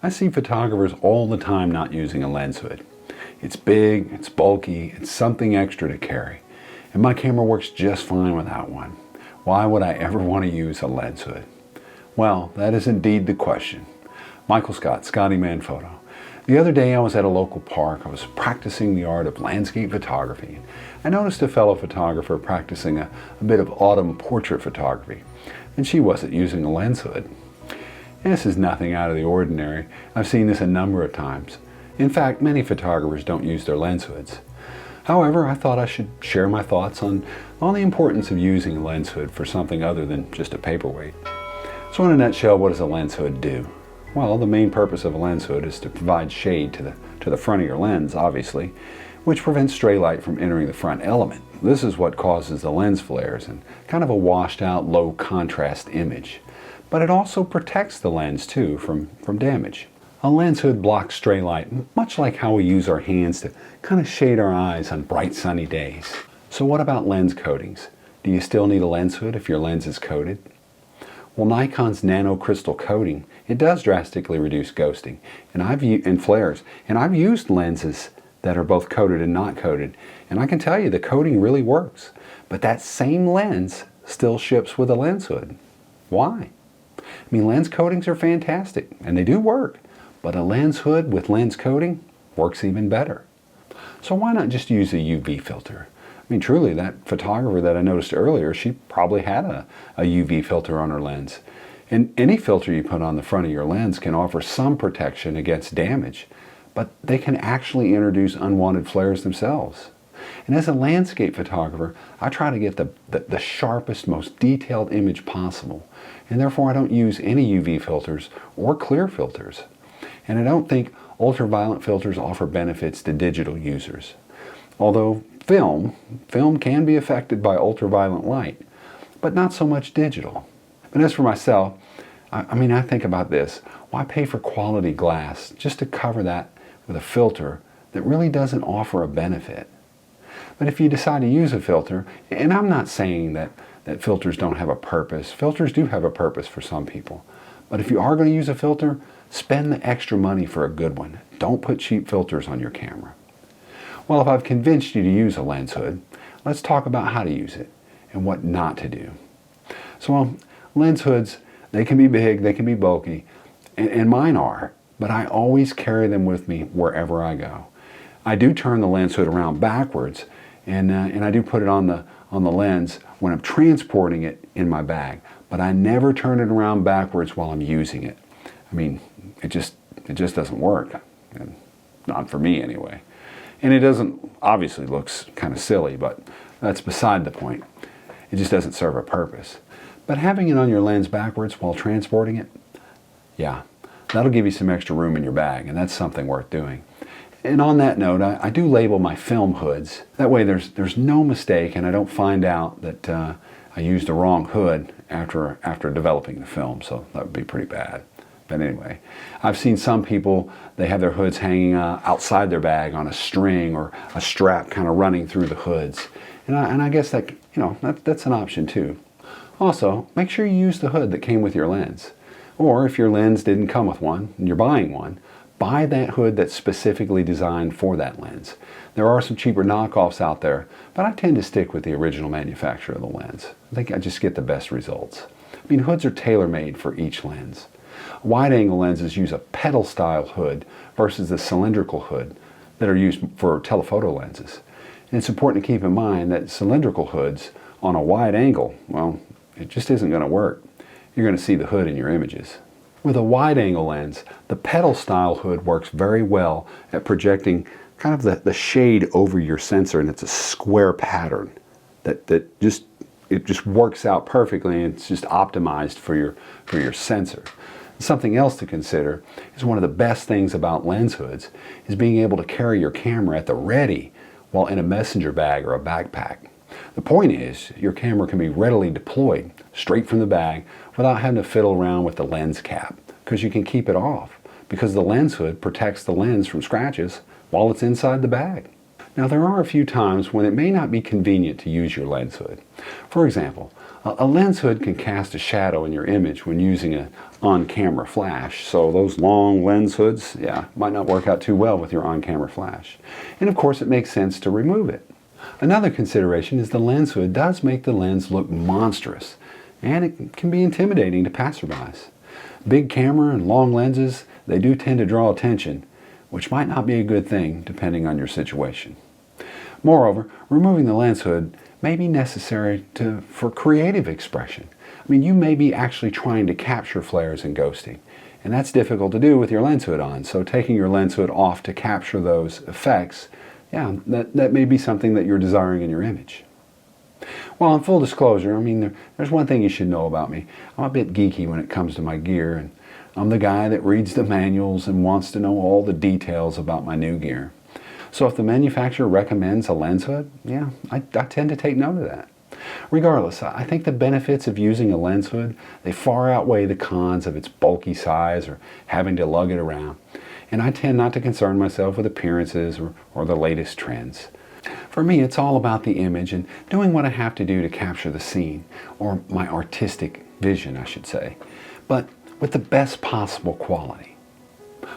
I see photographers all the time not using a lens hood. It's big, it's bulky, it's something extra to carry. And my camera works just fine without one. Why would I ever want to use a lens hood? Well, that is indeed the question. Michael Scott, Scotty Man Photo. The other day I was at a local park. I was practicing the art of landscape photography. I noticed a fellow photographer practicing a bit of autumn portrait photography, and she wasn't using a lens hood. And this is nothing out of the ordinary. I've seen this a number of times. In fact, many photographers don't use their lens hoods. However, I thought I should share my thoughts on the importance of using a lens hood for something other than just a paperweight. So in a nutshell, what does a lens hood do? Well, the main purpose of a lens hood is to provide shade to the front of your lens, obviously, which prevents stray light from entering the front element. This is what causes the lens flares and kind of a washed out, low contrast image. But it also protects the lens too from damage. A lens hood blocks stray light, much like how we use our hands to kind of shade our eyes on bright sunny days. So what about lens coatings? Do you still need a lens hood if your lens is coated? Well, Nikon's nano crystal coating, it does drastically reduce ghosting and flares. And I've used lenses that are both coated and not coated, and I can tell you the coating really works. But that same lens still ships with a lens hood. Why? I mean, lens coatings are fantastic, and they do work, but a lens hood with lens coating works even better. So why not just use a UV filter? I mean, truly, that photographer that I noticed earlier, she probably had a UV filter on her lens. And any filter you put on the front of your lens can offer some protection against damage, but they can actually introduce unwanted flares themselves. And as a landscape photographer, I try to get the sharpest, most detailed image possible. And therefore I don't use any UV filters or clear filters. And I don't think ultraviolet filters offer benefits to digital users. Although film can be affected by ultraviolet light, but not so much digital. But as for myself, I think about this. Why pay for quality glass just to cover that with a filter that really doesn't offer a benefit? But if you decide to use a filter, and I'm not saying that filters don't have a purpose. Filters do have a purpose for some people. But if you are going to use a filter, spend the extra money for a good one. Don't put cheap filters on your camera. Well, if I've convinced you to use a lens hood, let's talk about how to use it and what not to do. So lens hoods, they can be big, they can be bulky, and mine are, but I always carry them with me wherever I go. I do turn the lens hood around backwards, and I do put it on the lens when I'm transporting it in my bag, but I never turn it around backwards while I'm using it. I mean, it just doesn't work, and not for me anyway. And it doesn't, obviously looks kind of silly, but that's beside the point. It just doesn't serve a purpose. But having it on your lens backwards while transporting it, yeah, that'll give you some extra room in your bag, and that's something worth doing. And on that note, I do label my film hoods. That way there's no mistake, and I don't find out that I used the wrong hood after developing the film, so that would be pretty bad. But anyway, I've seen some people, they have their hoods hanging outside their bag on a string or a strap kind of running through the hoods. And I guess that, that's an option too. Also, make sure you use the hood that came with your lens. Or if your lens didn't come with one and you're buying one, buy that hood that's specifically designed for that lens. There are some cheaper knockoffs out there, but I tend to stick with the original manufacturer of the lens. I think I just get the best results. I mean, hoods are tailor-made for each lens. Wide-angle lenses use a pedal-style hood versus the cylindrical hood that are used for telephoto lenses. And it's important to keep in mind that cylindrical hoods on a wide angle, well, it just isn't going to work. You're going to see the hood in your images. With a wide-angle lens, the pedal-style hood works very well at projecting kind of the shade over your sensor, and it's a square pattern that just works out perfectly, and it's just optimized for your sensor. Something else to consider is one of the best things about lens hoods is being able to carry your camera at the ready while in a messenger bag or a backpack. The point is, your camera can be readily deployed straight from the bag without having to fiddle around with the lens cap, because you can keep it off, because the lens hood protects the lens from scratches while it's inside the bag. Now there are a few times when it may not be convenient to use your lens hood. For example, a lens hood can cast a shadow in your image when using an on-camera flash, so those long lens hoods, might not work out too well with your on-camera flash. And of course it makes sense to remove it. Another consideration is the lens hood does make the lens look monstrous, and it can be intimidating to passerbys. Big camera and long lenses, they do tend to draw attention, which might not be a good thing depending on your situation. Moreover, removing the lens hood may be necessary for creative expression. I mean, you may be actually trying to capture flares and ghosting, and that's difficult to do with your lens hood on, so taking your lens hood off to capture those effects, that may be something that you're desiring in your image. Well, in full disclosure, I mean, there's one thing you should know about me. I'm a bit geeky when it comes to my gear, and I'm the guy that reads the manuals and wants to know all the details about my new gear. So if the manufacturer recommends a lens hood, I tend to take note of that. Regardless, I think the benefits of using a lens hood, they far outweigh the cons of its bulky size or having to lug it around. And I tend not to concern myself with appearances or the latest trends. For me, it's all about the image and doing what I have to do to capture the scene, or my artistic vision, I should say, but with the best possible quality.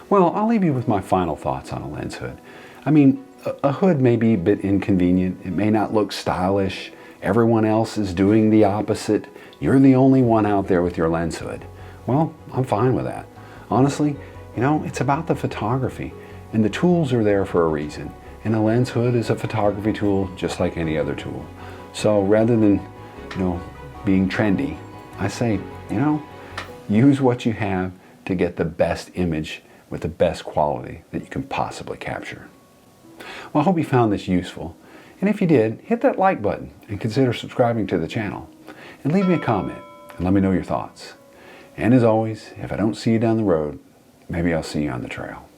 Well, I'll leave you with my final thoughts on a lens hood. I mean, a hood may be a bit inconvenient. It may not look stylish. Everyone else is doing the opposite. You're the only one out there with your lens hood. Well, I'm fine with that. Honestly, it's about the photography, and the tools are there for a reason. And a lens hood is a photography tool just like any other tool. So rather than, being trendy, I say, use what you have to get the best image with the best quality that you can possibly capture. Well, I hope you found this useful. And if you did, hit that like button and consider subscribing to the channel. And leave me a comment and let me know your thoughts. And as always, if I don't see you down the road, maybe I'll see you on the trail.